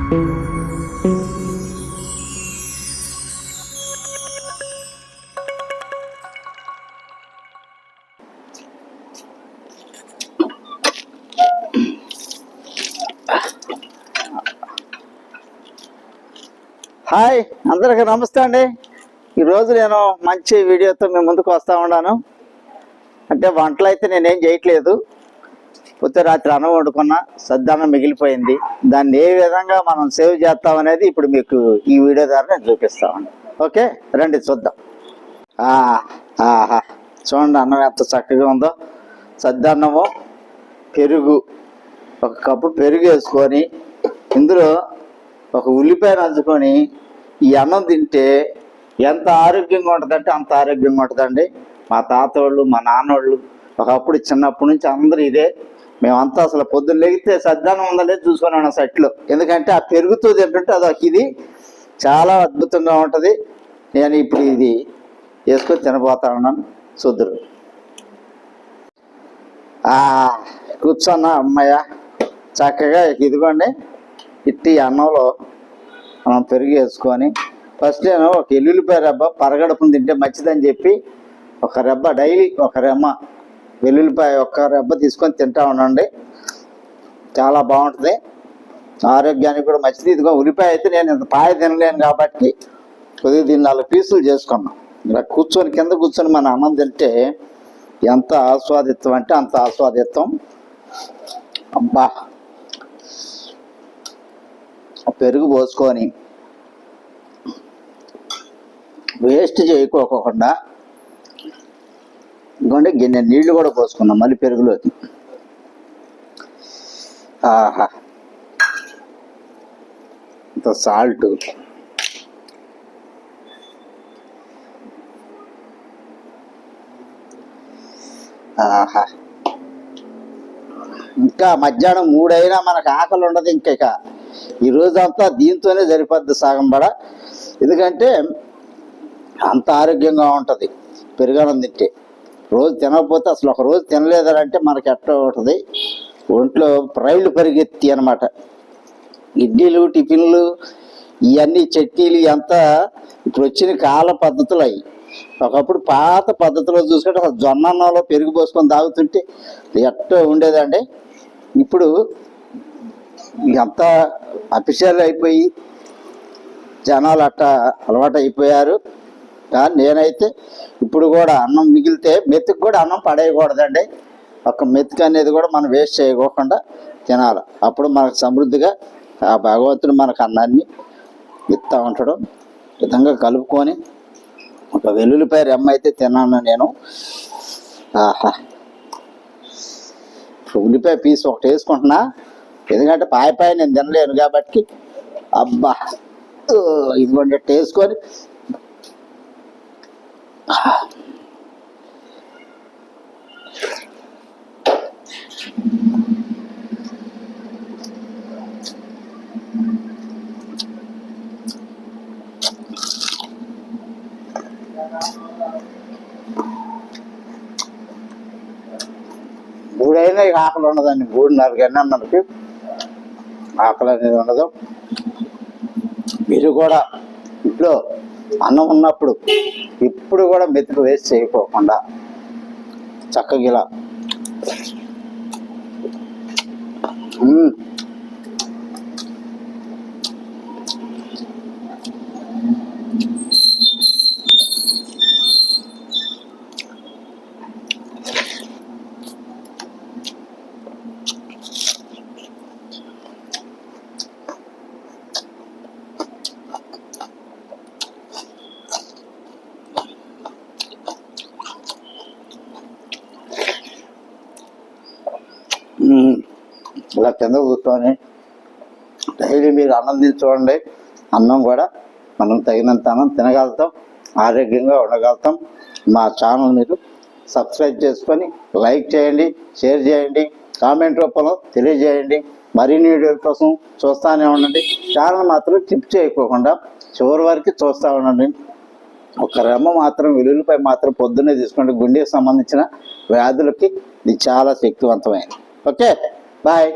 Hi, అందరికీ నమస్తే అండి. ఈరోజు నేను మంచి వీడియోతో మీ ముందుకు వస్తూ ఉన్నాను. అంటే వంటలు అయితే నేనేం చేయట్లేదు. పొద్దు రాత్రి అన్నం వండుకున్నా, సద్దన్నం మిగిలిపోయింది. దాన్ని ఏ విధంగా మనం సేవ్ చేస్తాం అనేది ఇప్పుడు మీకు ఈ వీడియో ద్వారా నేను చూపిస్తామండి. ఓకే, రండి చూద్దాం. ఆహా, చూడండి అన్నం ఎంత చక్కగా ఉందో. సద్దన్నము, పెరుగు, ఒక కప్పు పెరుగు వేసుకొని ఇందులో ఒక ఉల్లిపాయ నంచుకొని ఈ అన్నం తింటే ఎంత ఆరోగ్యంగా ఉంటుందంటే అంత ఆరోగ్యంగా ఉంటుందండి. మా తాతోళ్ళు, మా నాన్నోళ్ళు ఒకప్పుడు చిన్నప్పటి నుంచి అందరూ ఇదే. మేమంతా అసలు పొద్దున్న లేగితే సద్దన్నం ఉందలేదు చూసుకొని ఉన్నాం సెట్లో. ఎందుకంటే ఆ పెరుగుతూ తింటుంటే అదొక ఇది చాలా అద్భుతంగా ఉంటుంది. నేను ఇప్పుడు ఇది వేసుకొని తినబోతా ఉన్నాను. చూద్దరు. కూర్చున్నా అమ్మయ్య, చక్కగా ఇదిగోండి. ఇట్టి అన్నంలో మనం పెరుగు వేసుకొని ఫస్ట్ నేను ఒక వెల్లుల్లిపాయ రెబ్బ పరగడుపుని తింటే మంచిదని చెప్పి ఒక రెబ్బ డైలీ ఒక రెమ్మ వెల్లుల్లిపాయ ఒక్క రెబ్బ తీసుకొని తింటా ఉండండి. చాలా బాగుంటుంది, ఆరోగ్యానికి కూడా మంచిది. ఇదిగో ఉల్లిపాయ అయితే నేను ఇంత పాయ తినలేను కాబట్టి కొద్దిగా దీన్ని 4 పీసులు చేసుకున్నాం. ఇలా కూర్చొని కింద కూర్చొని మన అన్నం తింటే ఎంత ఆస్వాదిత్వం అంటే అంత ఆస్వాదిత్వం. అబ్బా, పెరుగు పోసుకొని వేస్ట్ చేయకోకుండా ఇంకోండి గిన్నె నీళ్లు కూడా పోసుకున్నాం మళ్ళీ పెరుగులోకి. ఆహా, ఇంత సాల్ట్, ఆహా, ఇంకా మధ్యాహ్నం 3 అయినా మనకు ఆకలి ఉండదు. ఇంకా ఈ రోజంతా దీంతోనే సరిపోద్ది సగం పడ. ఎందుకంటే అంత ఆరోగ్యంగా ఉంటుంది పెరుగన్నం తింటే. రోజు తినకపోతే అసలు ఒక రోజు తినలేదంటే మనకి ఎట్లా ఉంటుంది, ఒంట్లో రైళ్ళు పరిగెత్తి అనమాట. ఇడ్లీలు, టిఫిన్లు, ఇవన్నీ చట్నీలు అంతా ఇప్పుడు వచ్చిన కాల పద్ధతులు అవి. ఒకప్పుడు పాత పద్ధతిలో చూసుకుంటే అసలు జొన్నన్నంలో పెరుగు పోసుకొని తాగుతుంటే ఎట్టో ఉండేదండి. ఇప్పుడు అంతా అఫీషియల్ అయిపోయి జనాలు అట్టా అలవాటు అయిపోయారు. కానీ నేనైతే ఇప్పుడు కూడా అన్నం మిగిలితే మెతుకు కూడా అన్నం పడేయకూడదండి. ఒక మెతుకు అనేది కూడా మనం వేస్ట్ చేయకోకుండా తినాలి. అప్పుడు మనకు సమృద్ధిగా ఆ భగవంతుడు మనకు అన్నాన్ని ఇస్తూ ఉంటాడు. విధంగా కలుపుకొని ఒక వెల్లుల్లిపాయ రెమ్మ అయితే తిన్నాను నేను. ఆహా, ఉల్లిపాయ పీస్ ఒకటి వేసుకుంటున్నా, ఎందుకంటే పాయ నేను తినలేను కాబట్టి. అబ్బా, ఇదిగోండి వేసుకొని మూడైనా ఇక ఆకలి ఉండదండి. 3:30 కన్నా మనకి ఆకలి అనేది ఉండదు. మీరు కూడా ఇంట్లో అన్నం ఉన్నప్పుడు ఇప్పుడు కూడా మెతుకు వేస్ట్ చేయకోకుండా చక్కగా ఇలా ఇలా కింద కూర్చొని డైలీ మీరు అన్నం తిని చూడండి. అన్నం కూడా మనం తగినంత అన్నం తినగలుగుతాం, ఆరోగ్యంగా ఉండగలుగుతాం. మా ఛానల్ మీరు సబ్స్క్రైబ్ చేసుకొని లైక్ చేయండి, షేర్ చేయండి, కామెంట్ రూపంలో తెలియజేయండి. మరిన్ని వీడియోల కోసం చూస్తూనే ఉండండి. ఛానల్ మాత్రం క్లిక్ చేయకోకుండా చివరి వరకు చూస్తూ ఉండండి. ఒక రెమ్మ మాత్రం వెల్లుల్లిపాయ మాత్రం పొద్దున్నే తీసుకోండి. గుండెకి సంబంధించిన వ్యాధులకి ఇది చాలా శక్తివంతమైనది. Okay, bye.